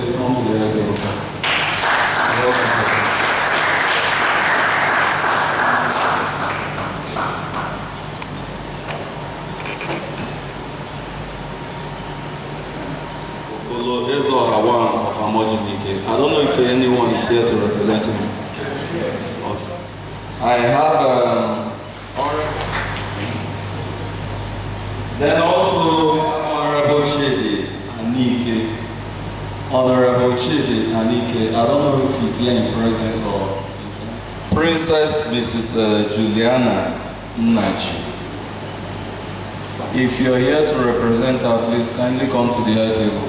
please come to the head table. I don't know if anyone is here to represent him. I have then also Honorable Chidi Anike. Honorable Chidi Anike, I don't know if he's here in present or Princess Mrs. Juliana Nachi. If you're here to represent her, please kindly come to the high table.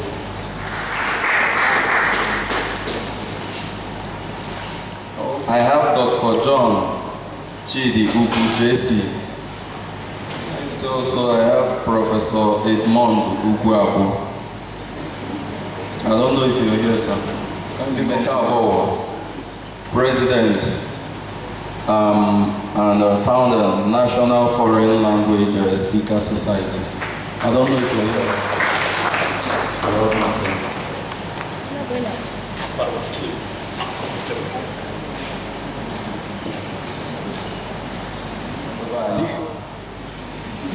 I have Dr. John Chidi Ugu JC. Also, I have Professor Edmond Uguabu. I don't know if you're here, sir. President and founder of National Foreign Language Speaker Society. I don't know if you're here.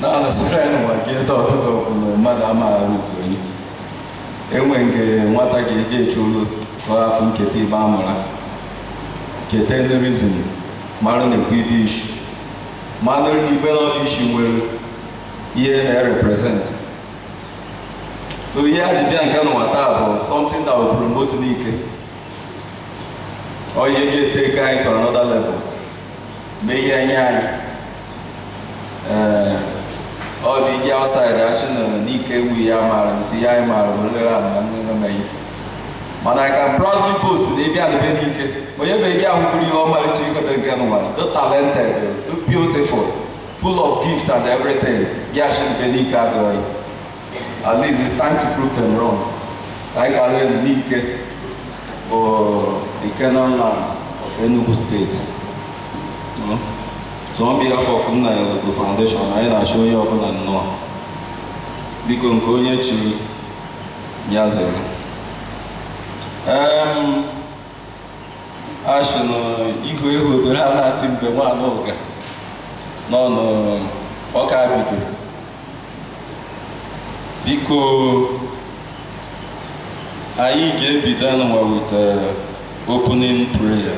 Now, the second one, get out of Madame Aruto. When what I get you or I think Kete Bamara. Kete the reason, Maran and Bibish. Maran Belabish will here represent. So, here the Biancan Watabo, something that will promote Nike. Or you get take guy to another level. May all the outside action, Nike, we are married, see, I'm married, but I can proudly boast the Benike. Whenever you are married to the talented, the beautiful, full of gift and everything, Gashin Benika going. At least it's time to prove them wrong. Like I learned Nike or the Canaan land of Enugu State. So on behalf of Chinyelugo Foundation, I show you up and no. Because go here to Yazel. Ashino, Ihu, the Hana Tim Bewanoga. No, Okabidu. Because I gave be done with opening prayer.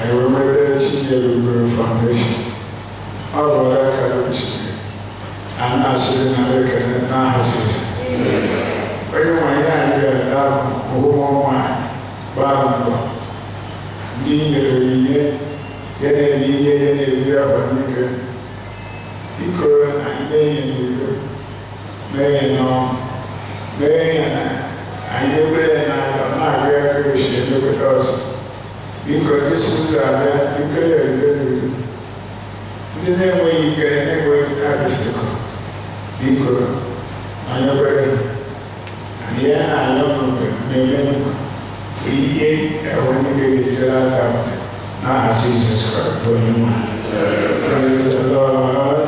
I remember Chinyelugo Foundation. All of academics and actually in American narratives. But you might have that woman, Bamba, Yene, because this is a declared the name where you get a name because I never and yeah, I don't know when you get out Jesus Christ, praise the Lord.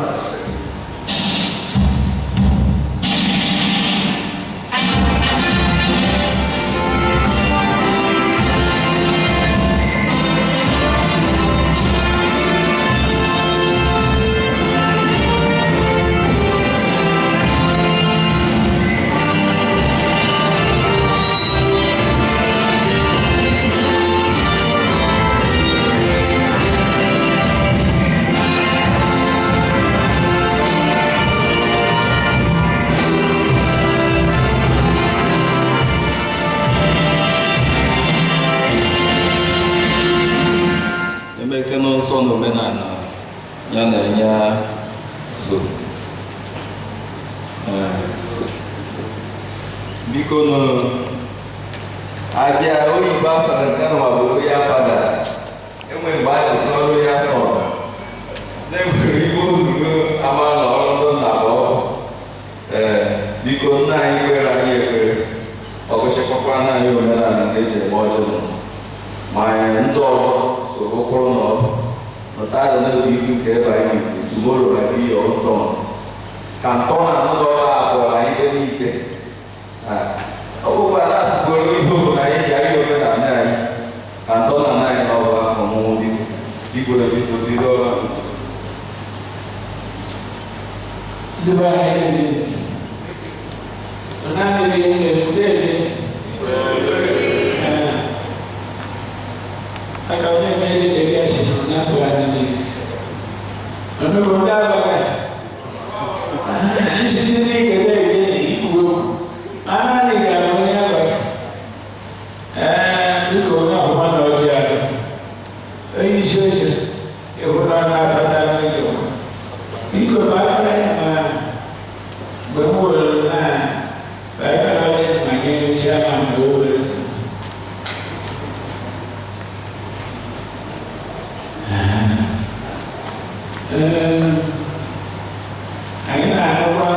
biko abịa oyibo asara nke na magboro ya fathers enwe mgbe anyị kwụsị ọrụ ya sọ na-enwere igbo olugo amala ọrụ na abụọ biko nna anyị kwere anyị ekpere ọgụchịkwakwa na anyị omenala nke eji eme ọjọọ ma ndị ọzọ soro kwụrụ n'ọrụ nọta aja na-ebu ibu nke ebe anyị metiri tumoro na be your own turn ka ntọ na ndị ọrụ akpọrọ anyị ebe n'ike ọ bụkwa na asịkworo ihe obodo anyị ji anyị omenala anyị ka ntọ na anyị na ọrụ afọ ọmụmụ biko biko bido ọrụ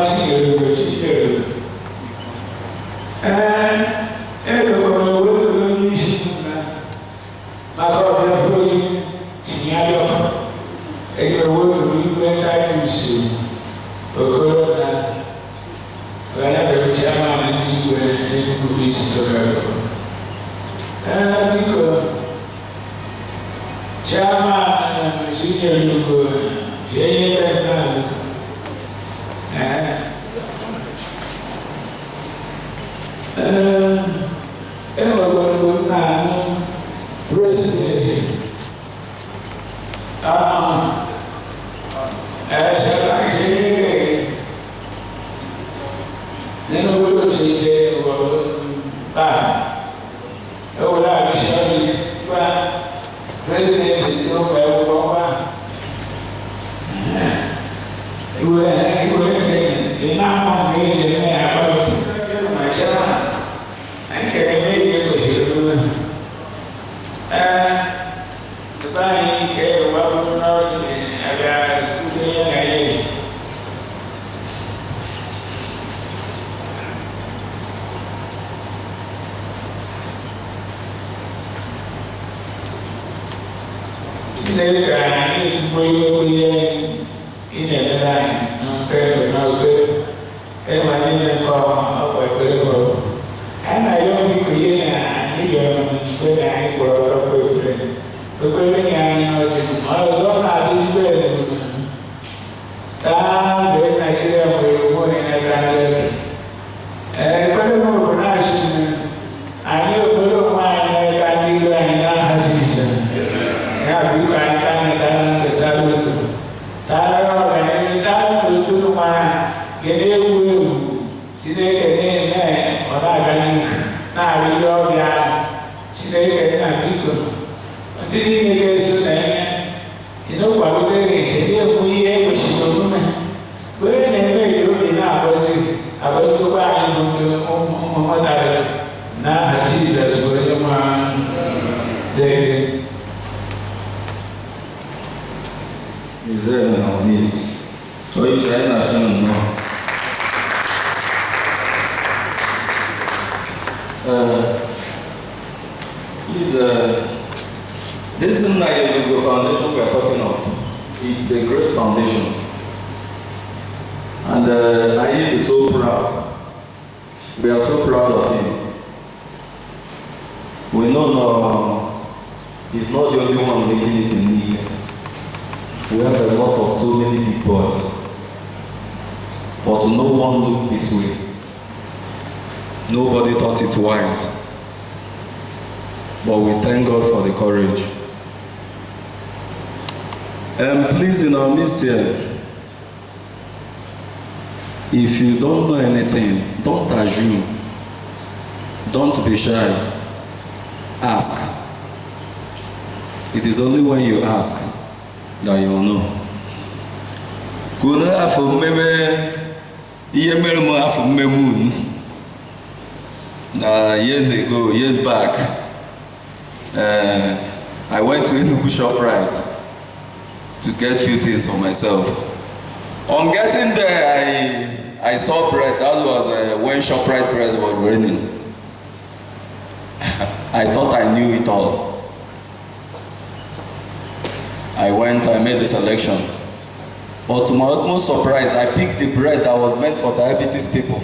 Chinyelugo This Chinyelugo Foundation we are talking of, it's a great foundation. And I am so proud. We are so proud of him. We know he's not the only one making it in Niger. We have a lot of so many big boys. But no one looked this way. Nobody thought it wise. But we thank God for the courage. Please, in our midst here, if you don't know anything, don't assume. Don't be shy. Ask. It is only when you ask that you will know. Years back, I went to Chinyelugo ShopRite to get few things for myself. On getting there, I saw bread. That was when ShopRite bread was raining. I thought I knew it all. I went, I made the selection. But to my utmost surprise, I picked the bread that was meant for diabetes people.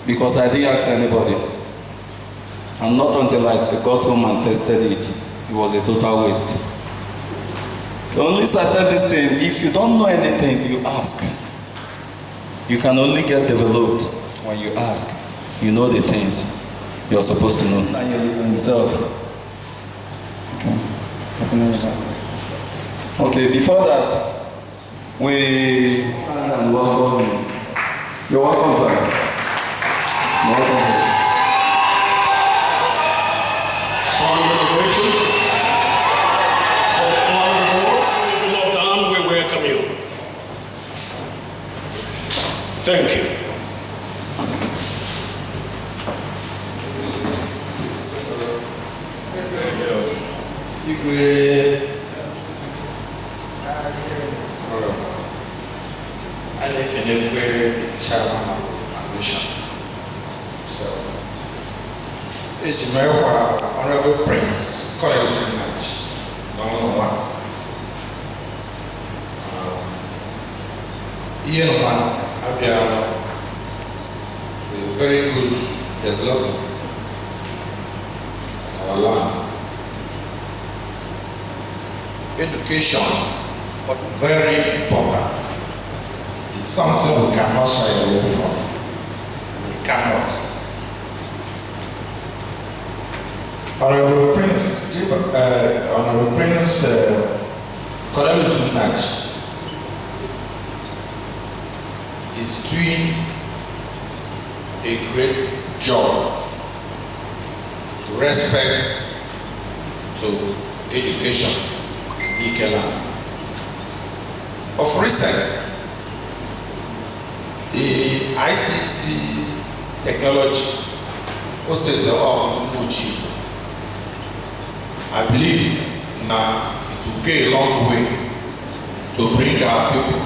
Because I didn't ask anybody. And not until I got home and tested it, it was a total waste. The only certain this thing, if you don't know anything, you ask. You can only get developed when you ask. You know the things you're supposed to know. Now you're living himself. Okay, before that, we and welcome. You're welcome, sir. You're welcome. We welcome you. Thank you. I like the Chinyelugo Foundation. So, Honorable Prince, Chinyelugo Foundation, a very good development in our land. Education, but very important, is something we cannot shy away from. We cannot. Honorable Prince Chinyelugo Foundation is doing a great job to respect to education in Ikeland. Of recent, the ICT technology was set up in Uchi. I believe now it will go a long way to bring our people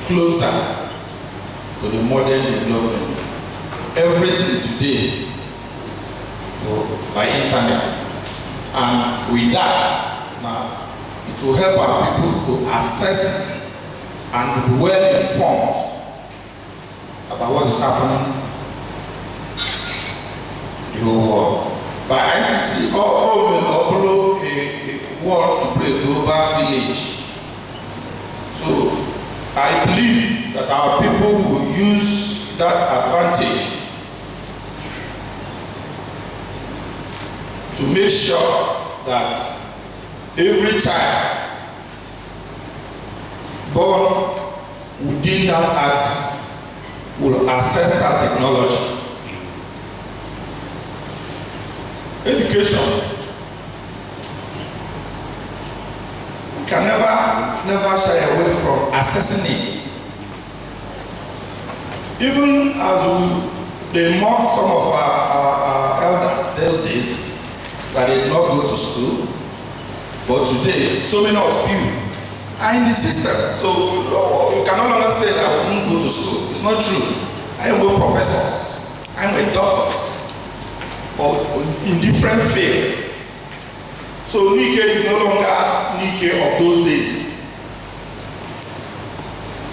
closer to the modern development. Everything today by internet, and with that, now it will help our people to access it and be well informed about what is happening in the whole world. By ICT, all will operate a world to play a global village. So I believe that our people will use that advantage to make sure that every child born within that axis will access that technology. Education can never shy away from assessing it. Even as they mock some of our elders those days that did not go to school, but today so many of you are in the system. So you can no longer say that we didn't go to school. It's not true. I am with professors, I am with doctors, or in different fields. So Nike is no longer Nike of those days.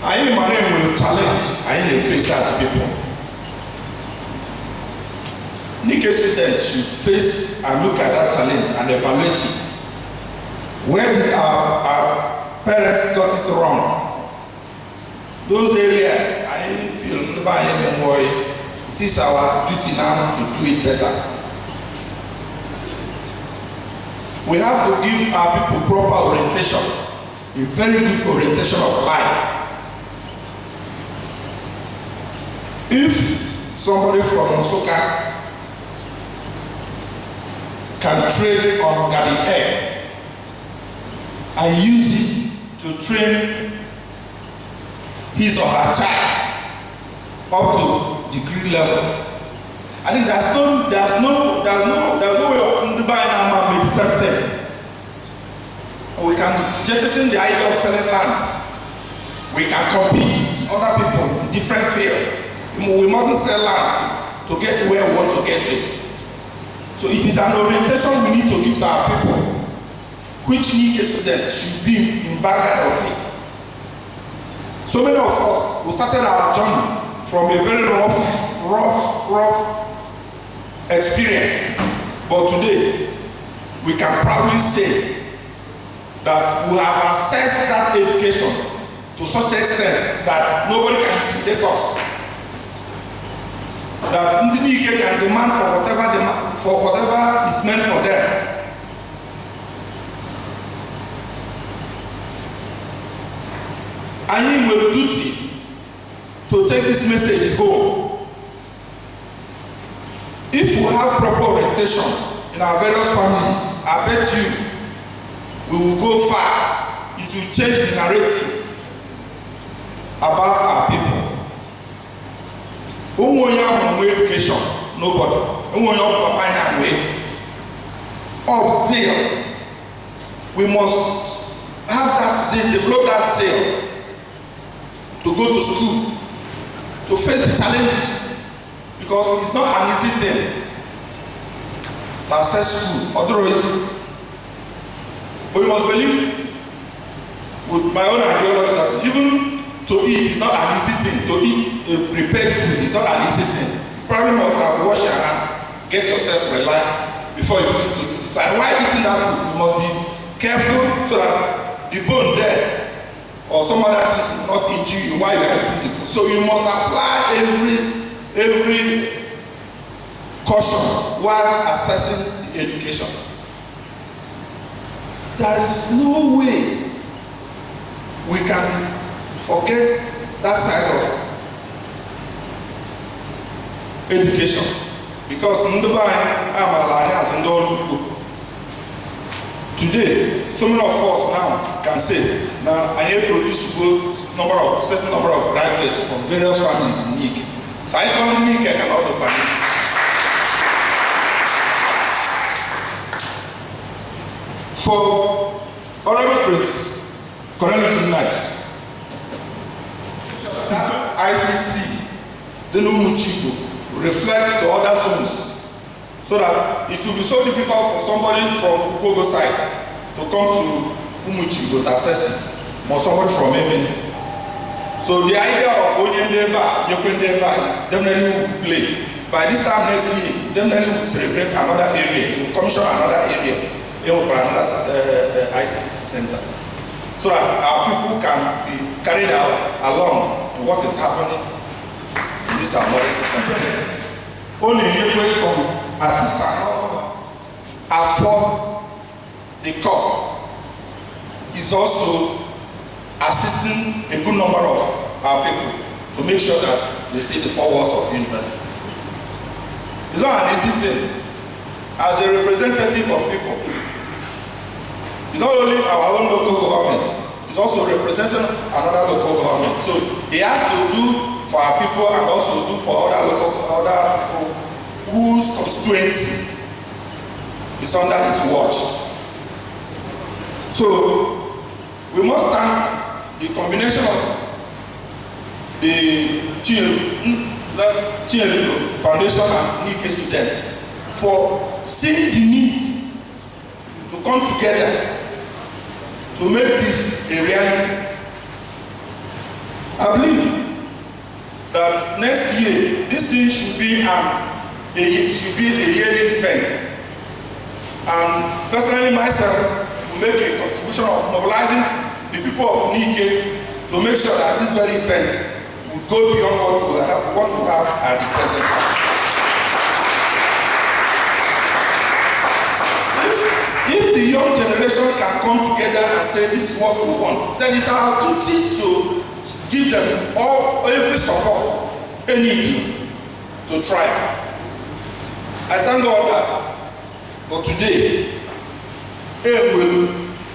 I am my name will challenge, I am the face as people. Nike students should face and look at that challenge and evaluate it. Where did our parents got it wrong? Those areas, I feel it is our duty now to do it better. We have to give our people proper orientation, a very good orientation of life. If somebody from Nsukka can trade on garden egg and use it to train his or her child up to degree level, I think there's no way of the buying our made the same thing. We can jettison the idea of selling land. We can compete with other people in different fields. We mustn't sell land to get where we want to get to. So it is an orientation we need to give to our people, which Nike students should be in vanguard of it. So many of us, we started our journey from a very rough experience. But today, we can proudly say that we have accessed that education to such extent that nobody can intimidate us. That Nike can demand for whatever is meant for them. And we have duty to take this message home. If we have proper orientation in our various families, I bet you we will go far. It will change the narrative about our people. Who want education? Nobody. Who want of zeal. We must have that zeal, develop that zeal to go to school, to face the challenges, because it's not an easy thing to access school. Otherwise, we must believe with my own ideology that even to eat is not an easy thing. To eat prepared food is not an easy thing. You probably must have wash your hand, get yourself relaxed before you begin to eat. And while eating that food, you must be careful so that the bone there or some other things will not injure you while you are eating the food. So you must apply every caution while assessing the education. There is no way we can forget that side of education, because today, so many of us now can say, now I need to produce a certain number of graduates from various families in Nike. So I don't think I cannot do that. For Honorable Chris, Cornelius Knight, that ICT, the Numuchigo, reflect to other zones, so that it will be so difficult for somebody from Ugogo side to come to Umuchigo to access it, or somebody from Emene. So the idea of Onyendeba, Yokwendeba definitely will play. By this time next year, definitely will celebrate another area, will commission another area, another ICT center, so that our people can be carried out along in what is happening in this our modern system. Only way from assistance afford the cost is also assisting a good number of our people to make sure that they see the four walls of university. It's not an easy thing. As a representative of people, it's not only our own local government, it's also representing another local government. So he has to do for our people and also do for other people whose constituency is under his watch. So we must thank the combination of the Chinyelugo Foundation and Nike students for seeing the need to come together to make this a reality. I believe that next year this thing should be a yearly event, and personally myself will make a contribution of mobilizing the people of Nike to make sure that this very event will go beyond what we have at the present time. If the young generation can come together and say this is what we want, then it's our duty to give them every support they need to thrive. I thank God that for today, a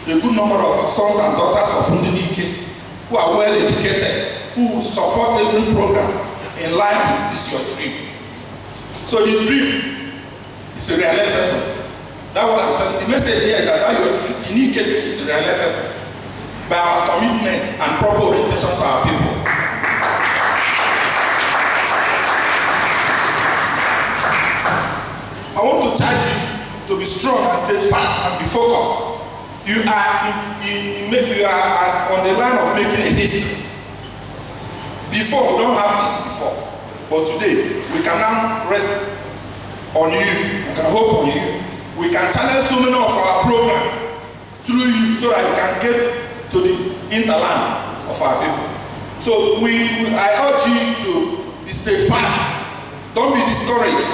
good number of sons and daughters of Nike who are well educated, who support every program in line with this your dream. So the dream is realizable. That's what I'm telling you. The message here is that your unique dream is realizable by our commitment and proper orientation to our people. I want to charge you to be strong and steadfast and be focused. You are on the line of making a history. Before, we don't have this before. But today, we can now rest on you. We can hope on you. We can channel so many of our programs through you so that you can get to the hinterland of our people. So I urge you to be steadfast. Don't be discouraged.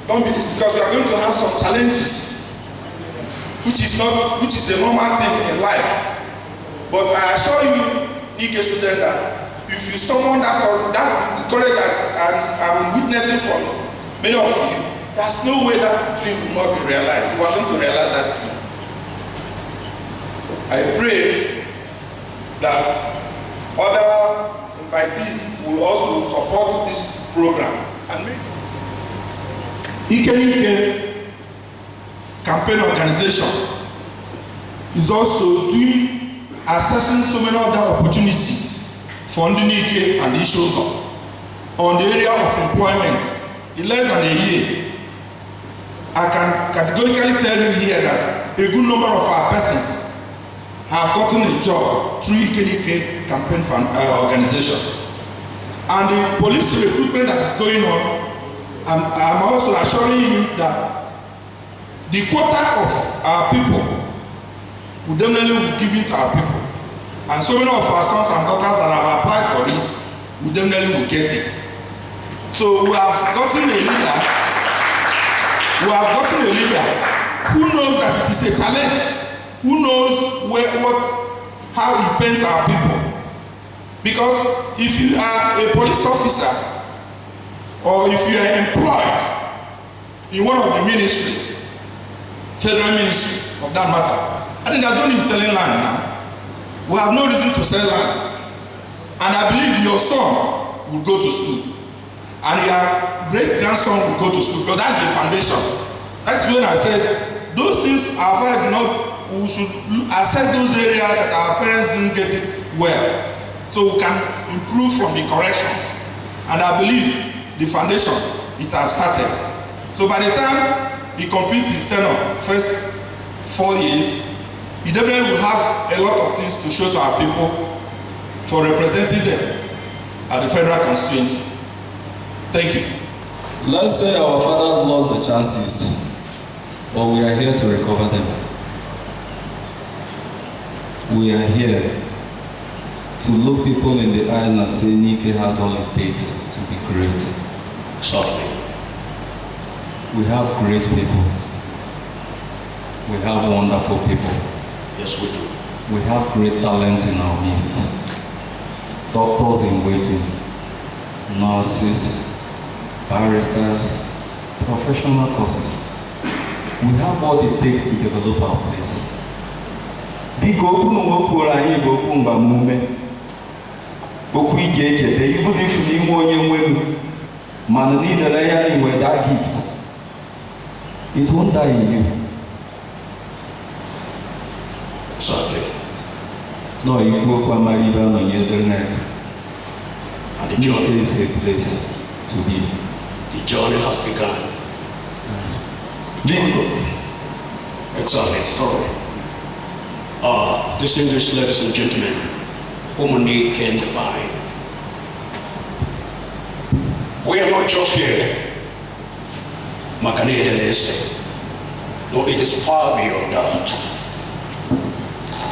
Because you are going to have some challenges, which is a normal thing in life. But I assure you, Nike student, that if you someone that courage as I'm witnessing from many of you, there's no way that dream will not be realized. You are going to realize that dream. I pray that other invitees will also support this program and make Ike campaign organization is also assessing so many other opportunities for Ike and issues on the area of employment. In less than a year, I can categorically tell you here that a good number of our persons have gotten a job through Ike campaign organization. And the police recruitment that is going on, I'm also assuring you that the quota of our people will definitely be given to our people. And so many of our sons and daughters that have applied for it will definitely get it. So we have gotten a leader. We have gotten a leader who knows that it is a challenge, who knows how it pains our people. Because if you are a police officer, or if you are employed in one of the ministries, federal ministry of that matter, I think there's no need selling land now. We have no reason to sell land. And I believe your son will go to school. And your great-grandson will go to school, because that's the foundation. That's when I said, those things are very not, we should assess those areas that our parents didn't get it well, so we can improve from the corrections. And I believe the foundation, it has started. So by the time he completes his tenure, first 4 years, he definitely will have a lot of things to show to our people for representing them at the federal constituency. Thank you. Let's say our fathers lost the chances, but we are here to recover them. We are here to look people in the eyes and say Nike has all it takes to be great. Certainly. We have great people. We have wonderful people. Yes, we do. We have great talent in our midst. Doctors in waiting, nurses, barristers, professional courses. We have what it takes to develop our place. Even if you man need that gift, it won't die in you. Certainly. No, you go to Mariba no neck. And the journey is a place to be. The journey has begun. Yes. Bingo. Exactly. Sorry. Distinguished ladies and gentlemen, Omani can divine. We are not just here, Makanese. No, it is far beyond that.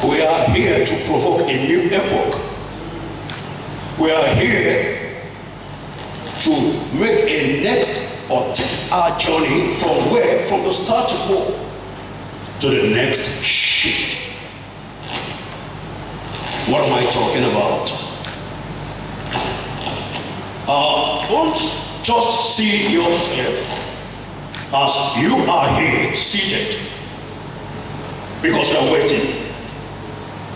We are here to provoke a new epoch. We are here to make a next or take our journey from where? From the status quo to the next shift. What am I talking about? Don't just see yourself as you are here seated because you are waiting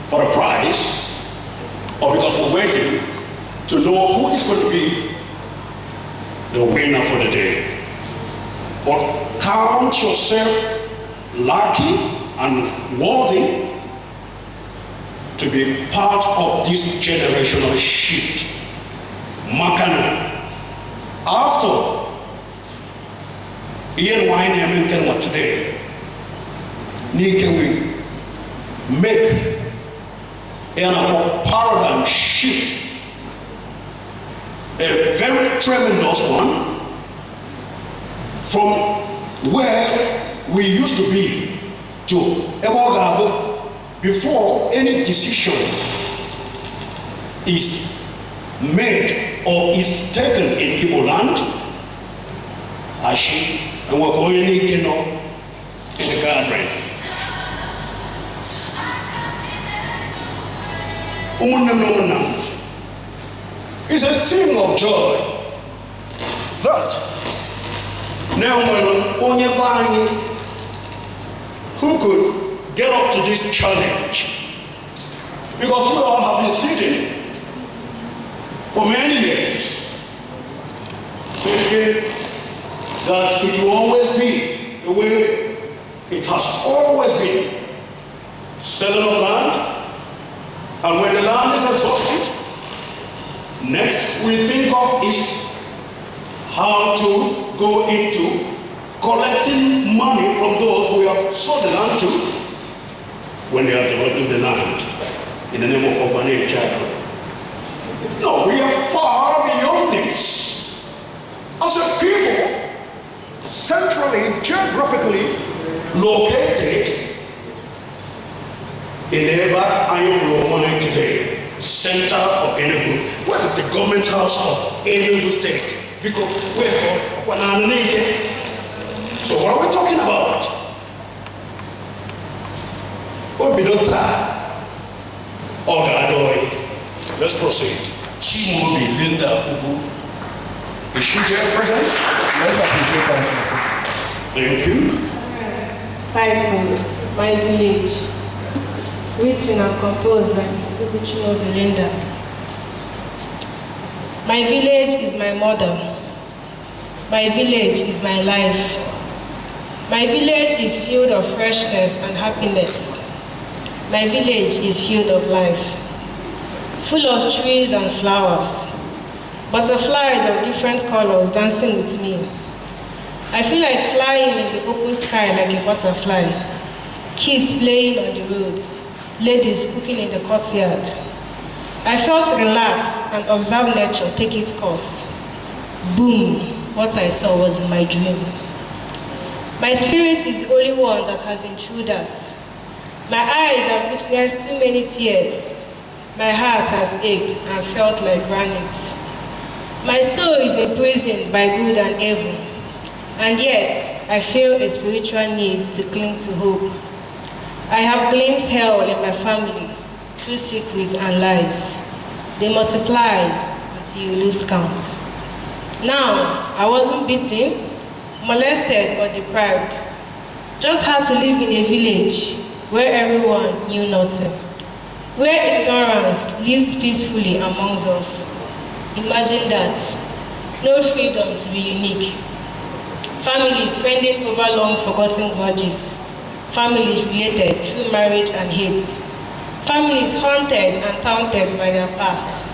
for a prize, or because we're waiting to know who is going to be the winner for the day. but count yourself lucky and worthy to be part of this generational shift. Makano, after Ian Wine and today, we make a paradigm shift, a very tremendous one, from where we used to be to Ebogabo before any decision is made or is taken in Igbo land. Ashi, and we're going in the gathering. It's a thing of joy that now when Onyebani, who could get up to this challenge, because we all have been sitting for many years thinking that it will always be the way it has always been. Selling of land, and when the land is exhausted, next we think of is how to go into collecting money from those we have sold the land to when they are developing the land in the name of urbanization. No, we are far beyond this. As a people, centrally, geographically located in Eba Ayubu today, center of Enugu. Where is the government house of Enugu State? Because we're naked. So what are we talking about? What we don't Ogadoi. Let's proceed. Chimobi Linda Ubu. Is she here present? Let's appreciate her. Thank you. Titled, My Village. Written and composed by Ms. Chinyelugo Linda. My village is my mother. My village is my life. My village is filled of freshness and happiness. My village is filled of life, full of trees and flowers, butterflies of different colors dancing with me. I feel like flying in the open sky like a butterfly, kids playing on the roads, ladies cooking in the courtyard. I felt relaxed and observed nature take its course. Boom, what I saw was my dream. My spirit is the only one that has been through that. My eyes have witnessed too many tears. My heart has ached and felt like granite. My soul is imprisoned by good and evil, and yet I feel a spiritual need to cling to hope. I have glimpsed hell in my family through secrets and lies. They multiply until you lose count. Now, I wasn't beaten, molested, or deprived. Just had to live in a village where everyone knew nothing, where ignorance lives peacefully amongst us. Imagine that. No freedom to be unique. Families fending over long forgotten grudges. Families related through marriage and hate. Families haunted and taunted by their past.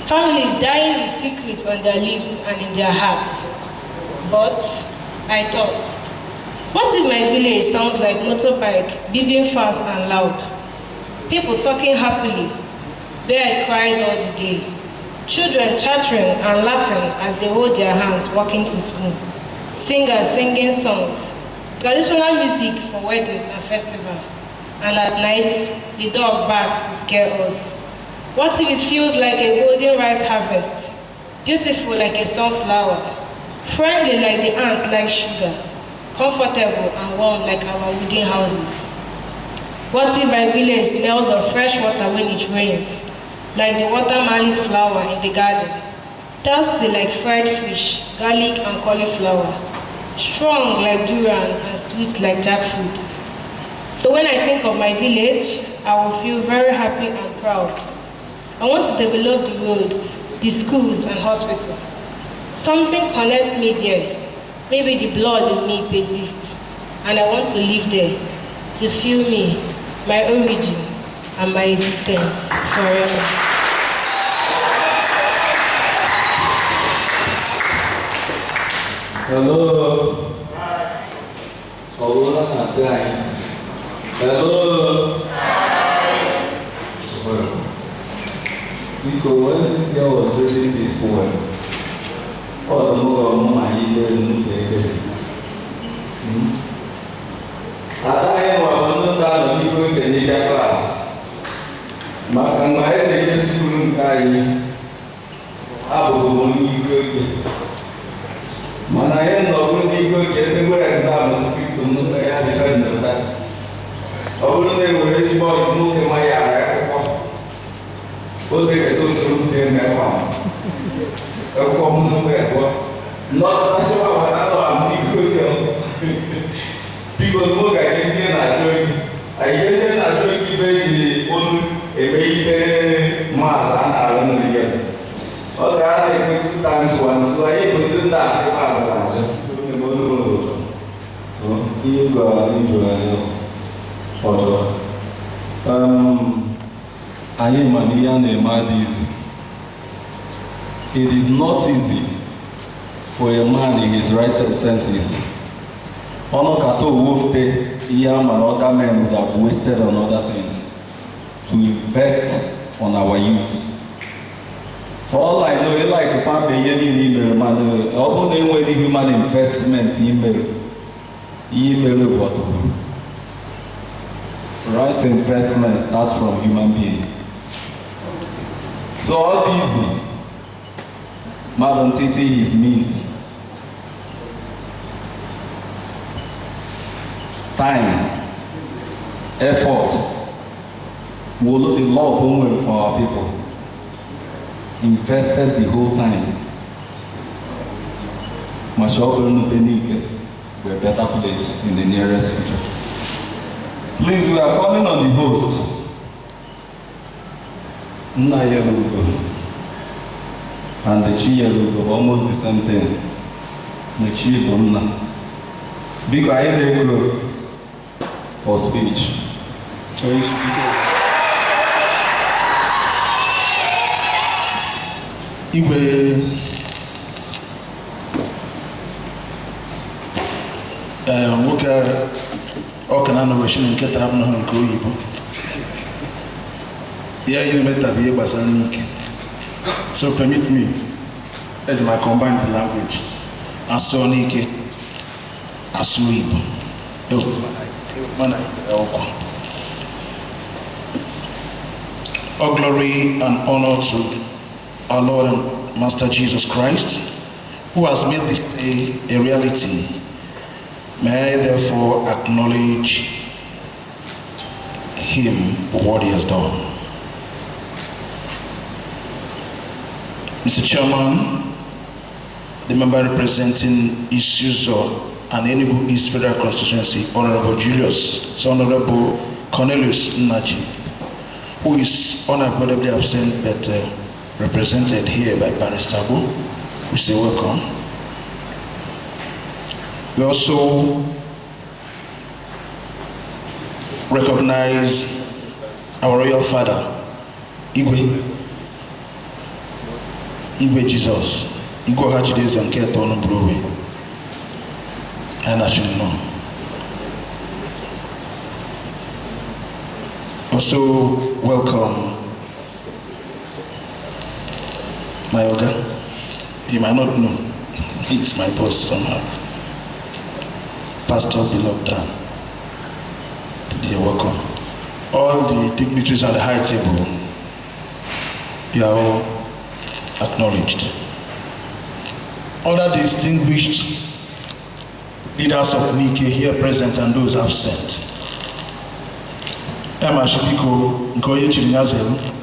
Families dying with secrets on their lips and in their hearts. But I thought, what if my village sounds like motorbike beeping fast and loud? People talking happily, bird cries all the day. Children chattering and laughing as they hold their hands walking to school. Singers singing songs. Traditional music for weddings and festivals. And at night, the dog barks to scare us. What if it feels like a golden rice harvest? Beautiful like a sunflower. Friendly like the ants like sugar. Comfortable and warm like our wooden houses. What if my village smells of fresh water when it rains? Like the water malice flower in the garden. Tasty like fried fish, garlic and cauliflower. Strong like durian and sweet like jackfruit. So when I think of my village, I will feel very happy and proud. I want to develop the roads, the schools and hospitals. Something connects me there. Maybe the blood in me persists, and I want to live there, to feel me, my origin, and my existence forever. Hello. Hello, hello. Because when this girl was reading this poem, all the more of my ears and at I was not people in the class. My head is school carry. I will only go. Mana yang orang ni ikut kita boleh kita mesti tunggu saya di dalam tempat. Orang ni boleh cuba tunggu ke maya ya kau. Boleh itu suruh dia mewah. Kau mungkin mewah. Not tak sebab mana orang ikut dia. People mungkin kayak dia nak join. Ayah saya nak join kita di pun email masa alam dia. Oh, cara itu tangsuan, soalnya betul tak sepas saja. Ini baru. Oh, ini juga foto. Ayah mania ne madizi. It is not easy for a man in his right senses. Ono kato wofte Yam and other men would have wasted on other things to invest on our youth. For all I know, it's like a family email, man. Although they want the human investment email what right investment starts from human being. So all easy. Madam Titi his means. Time, effort, will look the love of homework for our people. Invested the whole time. We're a better place in the nearest future. Please, we are calling on the host, Chinyelugo, and the Chinyelugo, almost the same thing. The Chinyelugo. Big idea for speech. Igwe nwoke ọka na anọbechi na nketa abụghị nke oyibo ya ihe metabi ihe gbasara n'ike. So permit me eji ma combine the language asụọ n'ike asụ oyibo mana ọkwa. All glory and honor to our Lord and Master Jesus Christ, who has made this day a reality. May I therefore acknowledge him for what he has done. Mr. Chairman, the member representing Isuzo and Enugu East Federal Constituency, Honorable Cornelius Nnaji, who is unavoidably absent but represented here by Barrister Sabo, we say welcome. We also recognize our royal father, Igwe Jesus, Igwe Hachides and Keton Brewe, and actually no. Also welcome my Oga. You might not know, he's my boss somehow. Pastor Beloved Dan. You're welcome. All the dignitaries at the high table, you are all acknowledged. Other distinguished leaders of Nike here present and those absent. Emma Shibiko, Nkoye Chinyazel,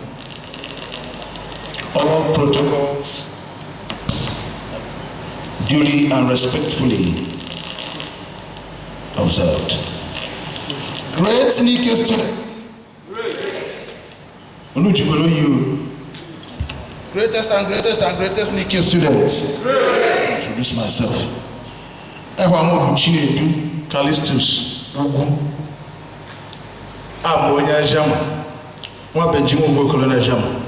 all protocols duly and respectfully observed. Great Nike students. Onujibolo you. Greatest and greatest and greatest Nike students. Introduce myself. Ewa Chinyelugo Foundation. I'm onye Ajama. One Benjamin Bokolo Ajama.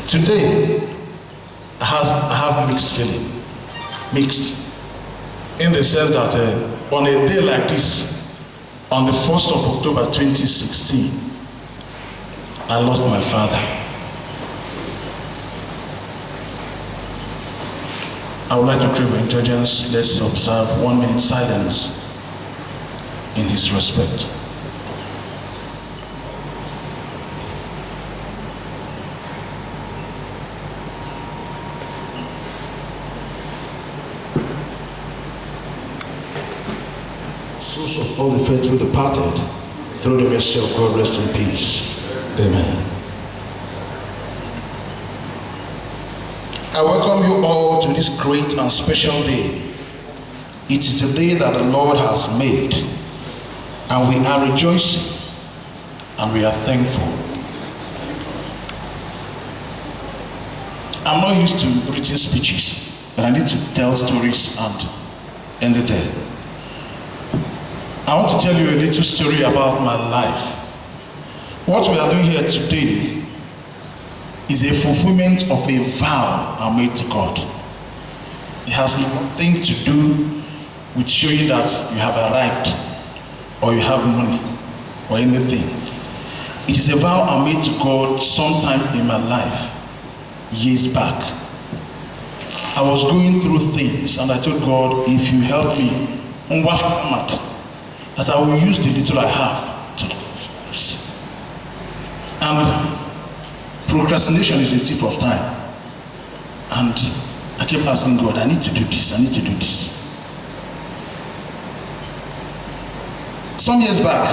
Today, I have mixed feeling. Mixed. In the sense that on a day like this, on the 1st of October 2016, I lost my father. I would like to crave your indulgence. Let's observe 1 minute silence in his respect. Souls of all the faithful departed, through the mercy of God, rest in peace. Amen. I welcome you all to this great and special day. It is the day that the Lord has made, and we are rejoicing and we are thankful. I'm not used to written speeches, but I need to tell stories and end it there. I want to tell you a little story about my life. What we are doing here today is a fulfillment of a vow I made to God. It has nothing to do with showing that you have arrived or you have money or anything. It is a vow I made to God sometime in my life, years back. I was going through things and I told God, if you help me, that I will use the little I have to. And procrastination is a thief of time. And I kept asking God, I need to do this, I need to do this. Some years back,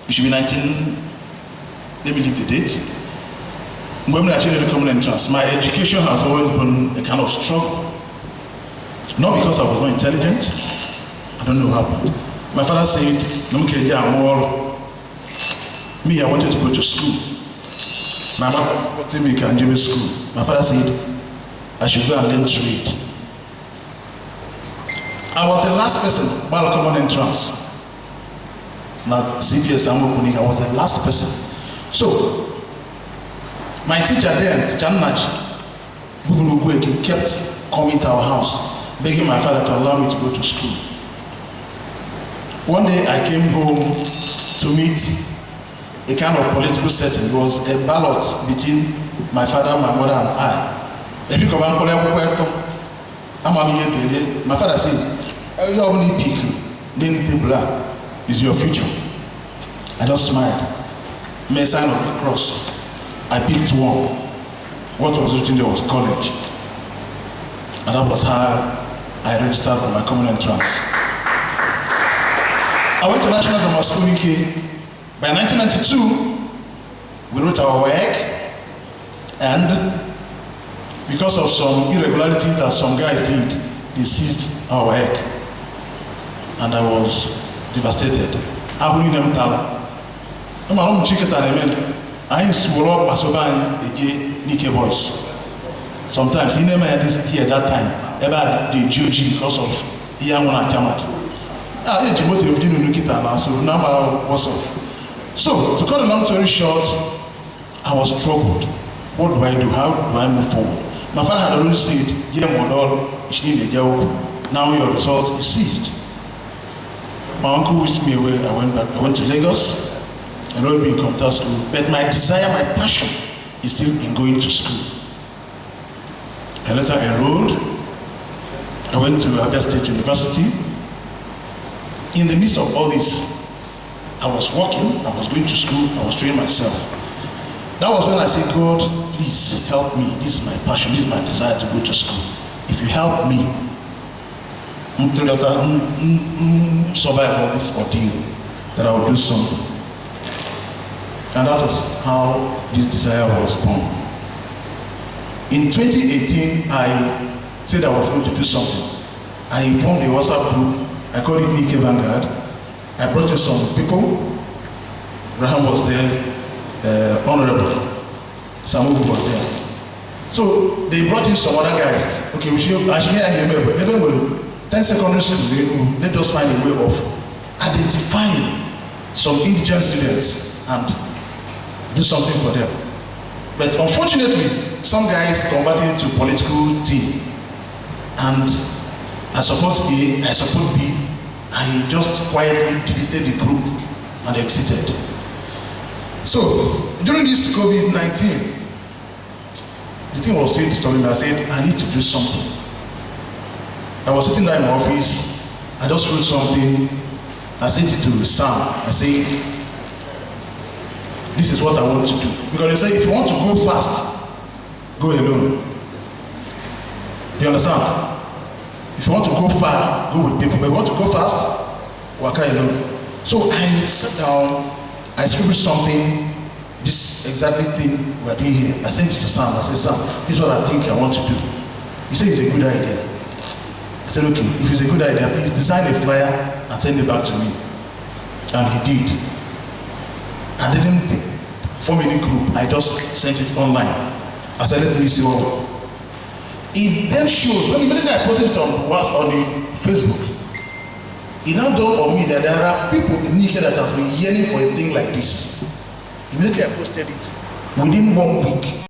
it should be 19, let me leave the date. When I actually common entrance, my education has always been a kind of struggle. Not because I was not intelligent, I don't know what happened. My father said, me, I wanted to go to school. My mother was supporting me to go to school. My father said, I should go and learn trade. I was the last person while common entrance. Now, CBS, I was the last person. So, my teacher then, Teacher Naji, he kept coming to our house, begging my father to allow me to go to school. One day I came home to meet a kind of political setting. It was a ballot between my father, my mother, and I. My father said, "You only pick, is your future." I just smiled, made a sign of the cross. I picked one. What was written there was college. And that was how I registered for my common entrance. I went to National Grammar School in UK. By 1992, we wrote our work, and because of some irregularities that some guys did, they seized our work. And I was devastated. I wouldn't even tell them. I used to roll up again, Nike boys. Sometimes he never had this here that time. Ever the judge because of young one at Tamat. So to cut a long story short, I was troubled. What do I do? How do I move forward? My father had already said, now your result is seized. My uncle whisked me away. I went back. I went to Lagos. I enrolled me in computer school, but my desire, my passion is still in going to school. I later enrolled. I went to Abia State University. In the midst of all this, I was working, I was going to school, I was training myself. That was when I said, God, please help me. This is my passion, this is my desire to go to school. If you help me survive all this ordeal, that I will do something. And that was how this desire was born. In 2018, I said I was going to do something. I informed a WhatsApp group. I called it Nike Vanguard. I brought in some people. Graham was there, Honorable Samuel was there. So they brought in some other guys. Okay, we should actually even with 10 secondary school, let us find a way of identifying some indigent students and do something for them. But unfortunately, some guys converted into political team, and I support A, I support B. I just quietly deleted the group and exited. So during this COVID-19, the thing was still disturbing me. I said, I need to do something. I was sitting there in my office. I just wrote something. I sent it to Sam. I said, this is what I want to do. Because they say, if you want to go fast, go alone. You understand? If you want to go far, go with people. But if you want to go fast, walk alone. So I sat down, I scribbled something, this exactly thing we are doing here. I sent it to Sam. I said, Sam, this is what I think I want to do. He said it's a good idea. I said, okay, if it's a good idea, please design a flyer and send it back to me. And he did. I didn't form any group. I just sent it online. I said, let me see what. It then shows, when immediately I posted it on the Facebook, it now dawned on me that there are people in Nigeria that have been yearning for a thing like this. Immediately I posted it. Within 1 week,